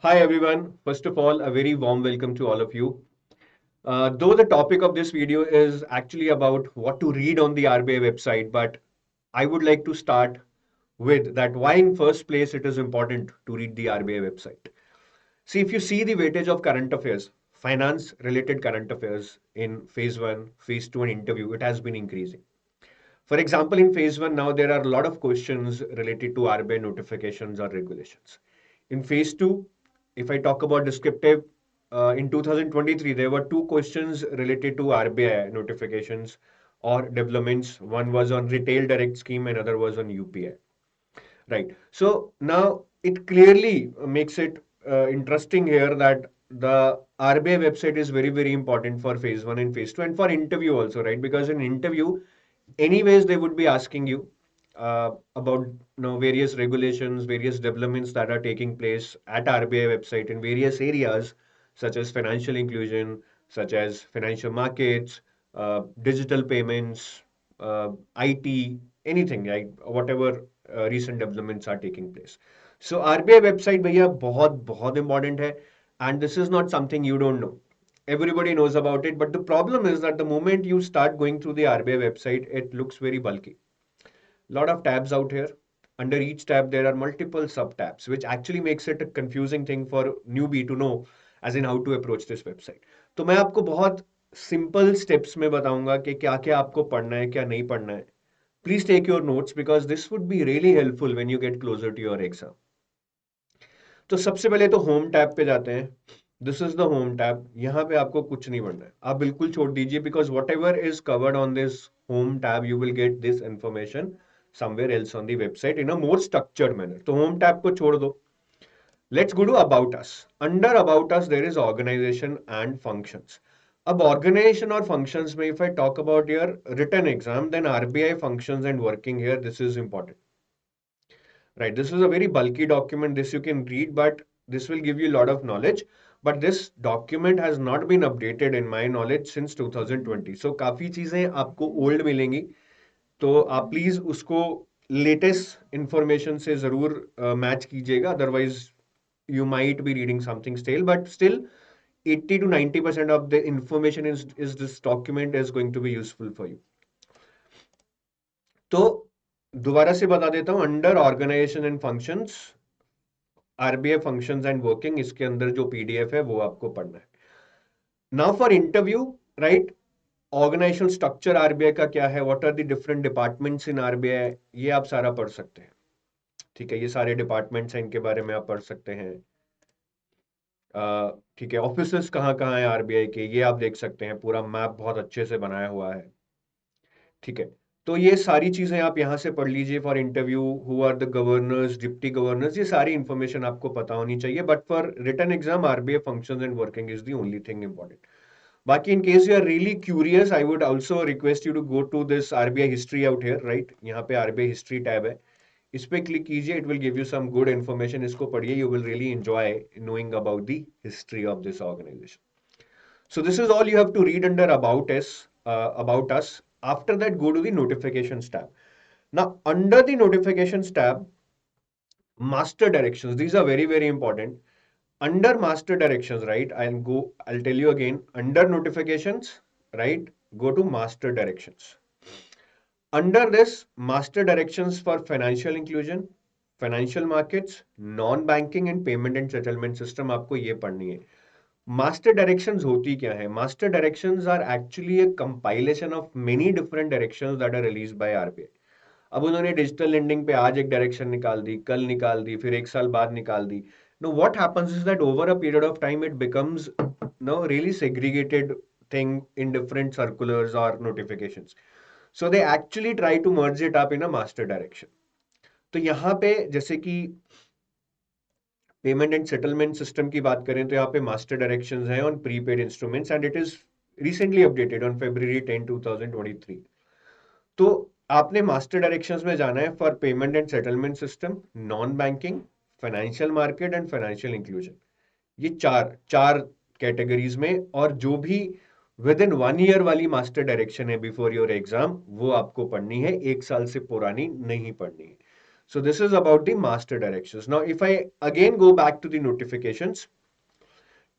Hi everyone. First of all, a very warm welcome to all of you. Though the topic of this video is actually about what to read on the RBI website, but I would like to start with that why in first place it is important to read the RBI website. See, if you see the weightage of current affairs, finance related current affairs in phase 1, phase 2 and interview, it has been increasing. For example, in phase 1 now there are a lot of questions related to RBI notifications or regulations. In phase 2, if I talk about descriptive, in 2023 there were two questions related to RBI notifications or developments. One was on retail direct scheme, another was on UPI. Right. So now it clearly makes it interesting here that the RBI website is very, very important for phase 1 and phase 2 and for interview also, right? Because in interview, anyways, they would be asking you about various regulations, various developments that are taking place at RBI website in various areas, such as financial inclusion, such as financial markets, digital payments, IT, anything, right? Whatever recent developments are taking place. So RBI website भैया बहुत बहुत important है, and this is not something you don't know. Everybody knows about it, but the problem is that the moment you start going through the RBI website, it looks very bulky. Lot of tabs out here. Under each tab, there are multiple sub tabs, which actually makes it a confusing thing for newbie to know as in how to approach this website. तो मैं आपको बहुत simple steps में बताऊंगा कि क्या क्या आपको पढ़ना है क्या नहीं पढ़ना है. Please take your notes because this would be really helpful when you get closer to your exam. तो सबसे पहले तो होम टैब पे जाते हैं. This is the home tab. यहाँ पे आपको कुछ नहीं पढ़ना है, आप बिल्कुल छोड़ दीजिए because what ever is covered on this home tab you will get this information somewhere else on the website in a more structured manner. तो होम टैब को छोड़ दो. Let's go to About Us. Under About Us, there is organization and functions. अब organization और functions में if I talk about your written exam, then RBI functions and working here, this is important. Right, this is a very bulky document. This you can read, but this will give you a lot of knowledge. But this document has not been updated in my knowledge since 2020. So काफी चीजें आपको old मिलेंगी. तो आप please उसको latest information से जरूर match कीजिएगा. Otherwise you might be reading something stale, but still 80 to 90% of the information is this document is going to be useful for you. तो दोबारा से बता देता हूं. Under organisation and functions, RBI functions and working, इसके अंदर जो PDF है वो आपको पढ़ना है. Now for interview, right, organisation structure RBI का क्या है, what are the different departments in RBI, ये आप सारा पढ़ सकते हैं. ठीक है, ये सारे डिपार्टमेंट्स हैं, इनके बारे में आप पढ़ सकते हैं. ठीक है, ऑफिसेस कहाँ कहाँ है आरबीआई के, ये आप देख सकते हैं. पूरा मैप बहुत अच्छे से बनाया हुआ है. ठीक है, तो ये सारी चीजें आप यहाँ से पढ़ लीजिए. For interview, who are the governors, deputy governors, ये सारी इंफॉर्मेशन आपको पता होनी चाहिए. But for written exam, RBI functions and working is the only thing important. बाकी in case you are really curious, I would also request you to go to this RBI history out here. Right, यहाँ पे RBI history tab है, इस पे click कीजिए. It will give you some good information. इसको पढ़िए, you will really enjoy knowing about the history of this organisation. So this is all you have to read under about us. After that, go to the notifications tab. Now, under the notifications tab, master directions. These are very, very important. Under master directions, right? I'll tell you again. Under notifications, right? Go to master directions. Under this, master directions for financial inclusion, financial markets, non-banking and payment and settlement system, आपको ये पढ़नी है. Master directions होती क्या है? Master directions are actually a compilation of many different directions that are released by RBI. अब उन्होंने digital lending पे आज एक डायरेक्शन निकाल दी, कल निकाल दी, फिर एक साल बाद निकाल दी. No, what happens is that over a period of time it becomes no really segregated thing in different circulars or notifications. So they actually try to merge it up in a master direction. तो यहाँ पे जैसे कि payment and settlement system की बात करें तो यहाँ पे मास्टर डायरेक्शंस हैं on prepaid instruments and it is recently updated on February 10, 2023. तो आपने मास्टर डायरेक्शंस में जाना है for payment and settlement system, non banking, financial market and financial inclusion. ये चार चार कैटेगरीज में, और जो भी विद इन 1 ईयर वाली मास्टर डायरेक्शन है बिफोर योर एग्जाम, वो आपको पढ़नी है. 1 साल से पुरानी नहीं पढ़नी है. So this is about the master directions. Now if I again go back to the notifications,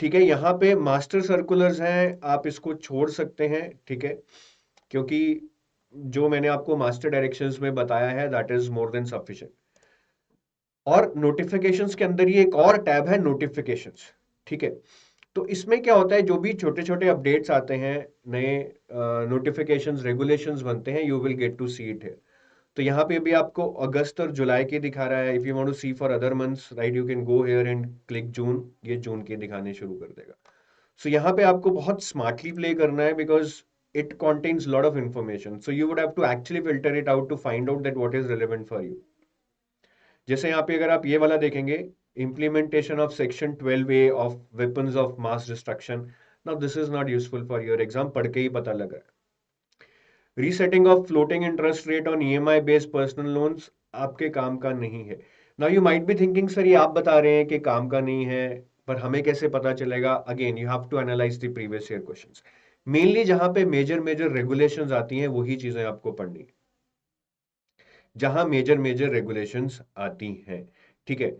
ठीक है, यहाँ पे मास्टर सर्कुलर्स हैं, आप इसको छोड़ सकते हैं, ठीक है, क्योंकि जो मैंने आपको मास्टर डायरेक्शंस में बताया है that is more than sufficient. और नोटिफिकेशंस के अंदर ये एक और टैब है नोटिफिकेशंस, ठीक है। तो इसमें क्या होता है, जो भी छोटे छोटे अपडेट्स आते हैं, नए नोटिफिकेशंस रेगुलेशंस बनते हैं, you will get to see it here. तो यहाँ पे भी आपको अगस्त और जुलाई के दिखा रहा है। If you want to see for other months, right, you can go here and click June, ये जून के दिखाने शुरू कर देगा। सो यहाँ पे आपको बहुत स्मार्टली प्ले करना है because it contains lot of information, so you would have to actually filter it out to find out that what is relevant for you. जैसे यहाँ पे अगर आप ये वाला देखेंगे, implementation of section 12A of weapons of mass destruction, now this is not useful for your exam, पढ़ के ही पता लग रहा है। Resetting of floating interest rate on EMI based personal loans आपके काम का नहीं है। Now you might be thinking sir ये आप बता रहे हैं कि काम का नहीं है, पर हमें कैसे पता चलेगा? Again you have to analyse the previous year questions. Mainly जहां पे मेजर मेजर रेगुलेशंस आती हैं वही चीजें आपको पढ़नी है, जहां मेजर मेजर रेगुलेशंस आती हैं, ठीक है।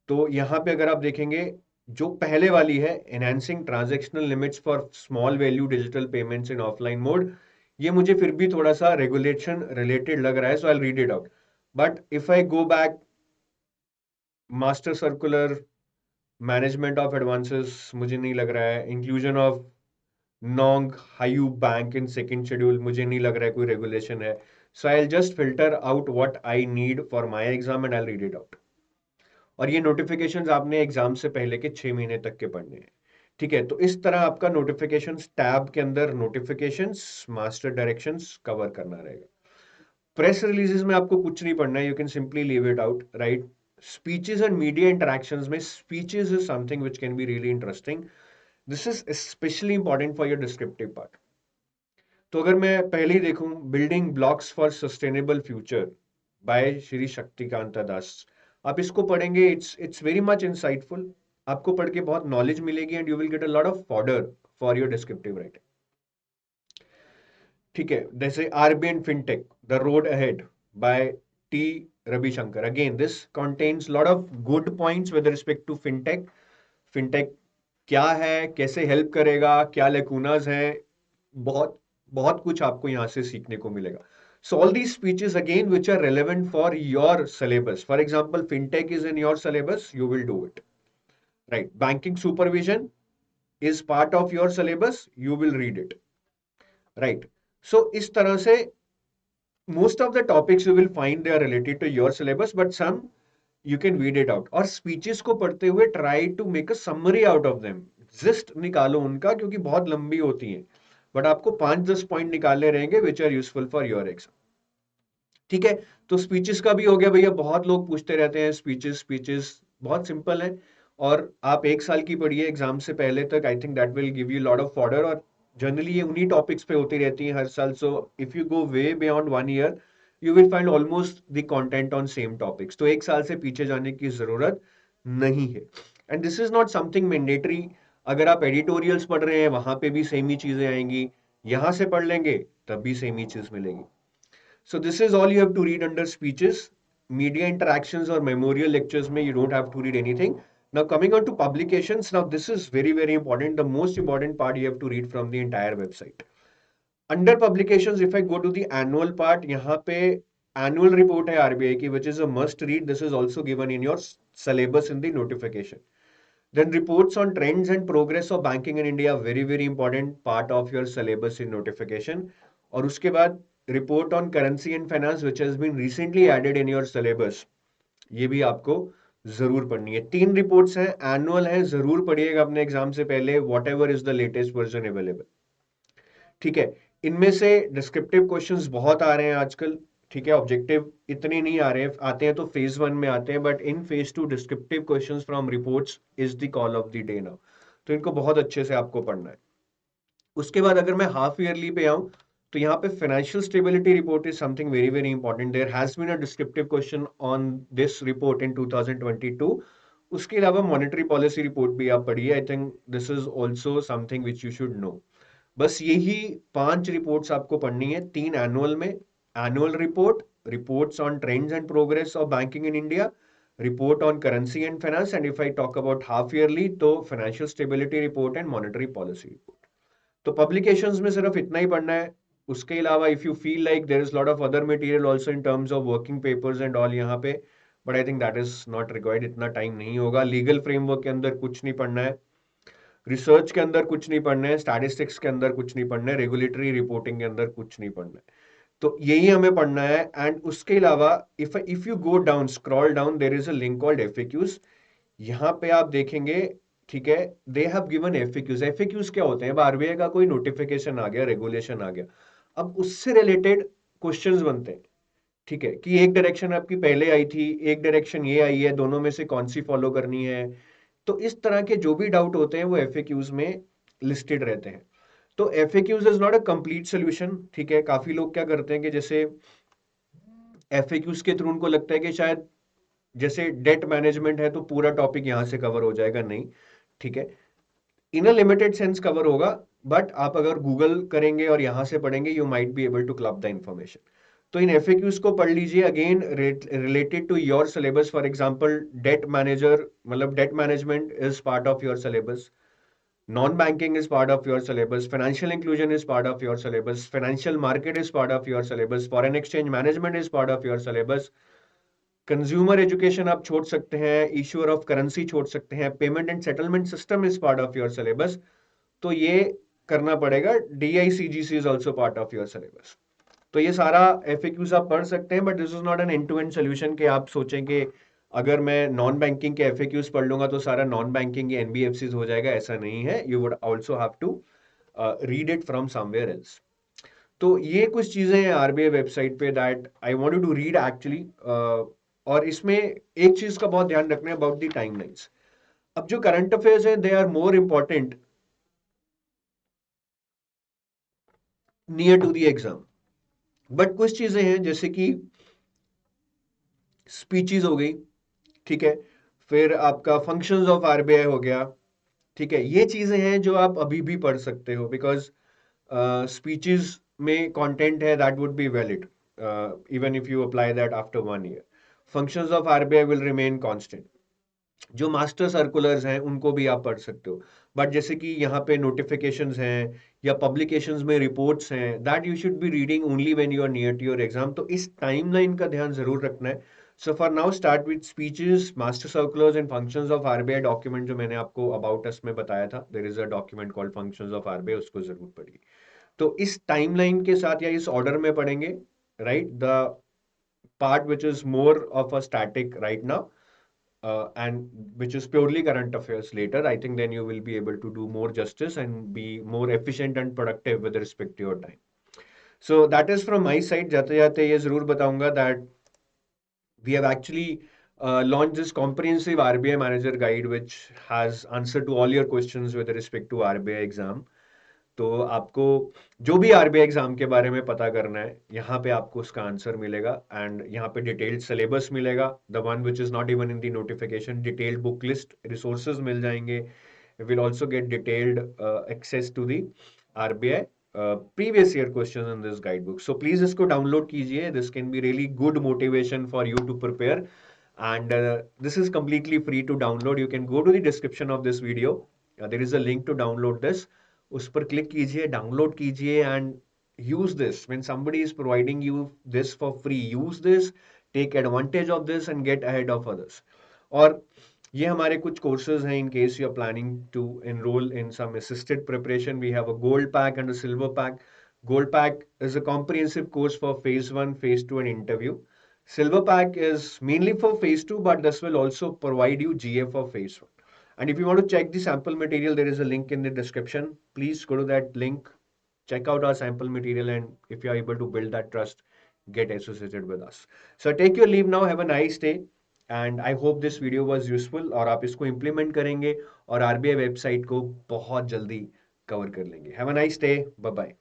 तो यहां पे अगर आप देखेंगे, जो पहले वाली है enhancing transactional limits for small value digital payments in offline mode, ये मुझे फिर भी थोड़ा सा रेगुलेशन रिलेटेड लग रहा है, so I will read it out. But if I go back, master circular, management of advances मुझे नहीं लग रहा है, इंक्लूजन ऑफ नोंग हायू बैंक इन सेकंड शेड्यूल मुझे नहीं लग रहा है कोई रेगुलेशन है। So I will just filter out what I need for my exam and I will read it out. और ये नोटिफिकेशंस आपने एग्जाम से पहले के 6 महीने तक के पढ़ने हैं, ठीक है। तो इस तरह आपका नोटिफिकेशंस टैब के अंदर नोटिफिकेशंस, मास्टर डायरेक्शंस कवर करना रहेगा। प्रेस रिलीजेस में आपको कुछ नहीं पढ़ना है, you can simply leave it out, right. Speeches and media interactions में speeches is something which can be really interesting, this is specially important for your descriptive part. तो अगर मैं पहले ही देखूं, building blocks for sustainable future by Shri Shaktikanta Das, आप इसको पढ़ेंगे, इट्स वेरी मच इंसाइटफुल, आपको पढ़ के बहुत नॉलेज मिलेगी and you will get a lot of fodder for your descriptive writing, ठीक है। जैसे RBI and fintech, the road ahead by T Ravishankar, again this contains lot of good points with respect to fintech. Fintech क्या है, कैसे help करेगा, क्या लेकुनाज है, बहुत बहुत कुछ आपको यहां से सीखने को मिलेगा। So all these speeches again which are relevant for your syllabus. For example, fintech is in your syllabus, you will do it. Right. Banking supervision is part of your syllabus, you will read it. Right. So इस तरह से most of the topics you will find they are related to your syllabus, but some you can read it out. और speeches को पढ़ते हुए try to make a summary out of them. Gist निकालो उनका, क्योंकि बहुत लंबी होती हैं, बट आपको 5-10 पॉइंट निकालने रहेंगे which are useful for your exam, ठीक है। तो स्पीचेस का भी हो गया भैया, बहुत लोग पूछते रहते हैं स्पीचेस स्पीचेस, बहुत सिंपल है, और आप 1 साल की पढ़िए एग्जाम से पहले तक, I think that will give you lot of fodder. और जनरली ये उन्हीं टॉपिक्स पे होती रहती हैं हर साल, so if you go way beyond 1 year you will find almost the content on same topics, तो 1 साल से पीछे जाने की जरूरत नहीं है। And this is not something mandatory, अगर आप एडिटोरियल्स पढ़ रहे हैं वहां पे भी सेम ही चीजें आएंगी, यहां से पढ़ लेंगे तब भी सेम ही चीज मिलेगी। So this is all you have to read under speeches. Media interactions or memorial lectures में you don't have to read anything. Now coming on to publications, now this is very very important. The most important part you have to read from the entire website. Under publications, if I go to the annual part, यहाँ पे annual report है RBI की, which is a must read. This is also given in your syllabus in the notification. Then reports on trends and progress of banking in India, very very important part of your syllabus in notification. और उसके बाद report on currency and finance which has been recently added in your syllabus, ये भी आपको जरूर पढ़नी है। 3 reports हैं, एनुअल है, जरूर पढ़िएगा अपने एग्जाम से पहले, what ever is the latest version available, ठीक है। इनमें से डिस्क्रिप्टिव क्वेश्चंस बहुत आ रहे हैं आजकल, ठीक है, ऑब्जेक्टिव इतने नहीं आ रहे हैं, आते हैं तो फेज 1 में आते हैं, but in phase 2 descriptive questions from reports is the call of the day now, तो इनको बहुत अच्छे से आपको पढ़ना है। उसके बाद अगर मैं हाफ ईयरली पे आऊं, तो यहाँ पे financial stability report is something very very important, there has been a descriptive question on this report in 2022। उसके अलावा मॉनेटरी पॉलिसी रिपोर्ट भी आप पढ़िए, I think this is also something which you should know. बस यही 5 reports आपको पढ़नी है, 3 एनुअल में, annual report, reports on trends and progress of banking in India, report on currency and finance, and if I talk about half yearly, तो financial stability report and monetary policy report. तो publications में सिर्फ इतना ही पढ़ना है. उसके अलावा if you feel like there is lot of other material also in terms of working papers and all यहाँ पे, but I think that is not required. इतना टाइम नहीं होगा. लीगल फ्रेमवर्क के अंदर कुछ नहीं पढ़ना है, रिसर्च के अंदर कुछ नहीं पढ़ना है, स्टैटिस्टिक्स के अंदर कुछ नहीं पढ़ना है, रेगुलेटरी रिपोर्टिंग के अंदर कुछ नहीं पढ़ना है. तो यही हमें पढ़ना है. एंड उसके अलावा if you go down, scroll down, there is a link called FAQs. यहाँ पे आप देखेंगे, ठीक है, they have given FAQs. FAQs क्या होते हैं? अब आरबीआई का कोई नोटिफिकेशन आ गया, रेगुलेशन आ गया, अब उससे रिलेटेड क्वेश्चंस बनते हैं, ठीक है, कि एक डायरेक्शन आपकी पहले आई थी, एक डायरेक्शन ये आई है, दोनों में से कौन सी फॉलो करनी है. तो इस तरह के जो भी डाउट होते हैं वो एफएक्यूज में लिस्टेड रहते हैं. तो FAQs is not a complete solution, ठीक है. काफी लोग क्या करते हैं कि जैसे एफएक्यूज के थ्रू उनको लगता है कि शायद जैसे डेट मैनेजमेंट है तो पूरा टॉपिक यहां से कवर हो जाएगा. नहीं, ठीक है, in a limited sense cover होगा, बट आप अगर गूगल करेंगे और यहां से पढ़ेंगे, you might be able to club the information. तो इन एफएक्यूज को पढ़ लीजिए, again related to your syllabus. For example debt manager, मतलब debt management is part of your syllabus, non-banking is part of your syllabus, financial inclusion is part of your syllabus, financial market is part of your syllabus, foreign exchange management is part of your syllabus, consumer education आप छोड़ सकते हैं, issuer of currency छोड़ सकते हैं, payment and settlement system is part of your syllabus. तो ये करना पड़ेगा. DICGC is also part of your syllabus. तो ये सारा एफएक्यूज आप पढ़ सकते हैं, but this is not an end to end solution कि आप सोचें कि अगर मैं नॉन बैंकिंग के एफएक्यूज पढ़ लूंगा तो सारा नॉन बैंकिंग के एनबीएफसीज हो जाएगा. ऐसा नहीं है. You would also have to read it from somewhere else. तो ये कुछ चीजें हैं आरबीआई वेबसाइट पे that I wanted to read actually. और इसमें एक चीज का बहुत ध्यान रखना है अबाउट द टाइमलाइंस. अब जो करंट अफेयर्स हैं, they are more important near to the exam. But कुछ चीजें हैं जैसे कि स्पीचेस हो गई, ठीक है, फिर आपका फंक्शंस ऑफ आरबीआई हो गया, ठीक है, ये चीजें हैं जो आप अभी भी पढ़ सकते हो, बिकॉज स्पीचेस में कंटेंट है that would be valid even if you apply that after 1 year. Functions of RBI will remain constant. जो मास्टर सर्कुलर्स हैं उनको भी आप पढ़ सकते हो, बट जैसे कि यहाँ पे नोटिफिकेशंस हैं या पब्लिकेशंस में रिपोर्ट्स हैं, that you should be reading only when you are near to your exam. तो इस टाइमलाइन का ध्यान जरूर रखना है. So for now start with speeches, master circulars and functions of RBI. Document जो मैंने आपको अबाउट अस में बताया था, there is a document called functions of RBI, उसको जरूर पढ़िए. तो इस टाइमलाइन के साथ या इस ऑर्डर में पढ़ेंगे, right, the part which is more of a static right now and which is purely current affairs later, I think then you will be able to do more justice and be more efficient and productive with respect to your time. So that is from my side. जाते जाते ये जरूर बताऊंगा that we have actually launched this comprehensive RBI manager guide which has answer to all your questions with respect to RBI exam. तो आपको जो भी RBI exam के बारे में पता करना है, यहाँ पे आपको उसका आंसर मिलेगा. एंड यहाँ पे डिटेल्ड सिलेबस मिलेगा, the one which is not even in the notification. Detailed book list, resources मिल जाएंगे. Will also get detailed access to the RBI previous year question in this guide book. So please इसको download कीजिए. This can be really good motivation for you to prepare. And this is completely free to download. You can go to the description of this video. There is a link to download this. उस पर click कीजिए, download कीजिए and use this. When somebody is providing you this for free, use this, take advantage of this and get ahead of others. और ये हमारे कुछ courses हैं in case you are planning to enrol in some assisted preparation. We have a gold pack and a silver pack. Gold pack is a comprehensive course for phase 1, phase 2 and interview. Silver pack is mainly for phase 2, but this will also provide you GA for phase 1. And if you want to check the sample material, there is a link in the description. Please go to that link, check out our sample material, and if you are able to build that trust, get associated with us. So take your leave now. Have a nice day. And I hope this video was useful और आप इसको implement करेंगे और RBI website को बहुत जल्दी cover कर लेंगे. Have a nice day. Bye bye.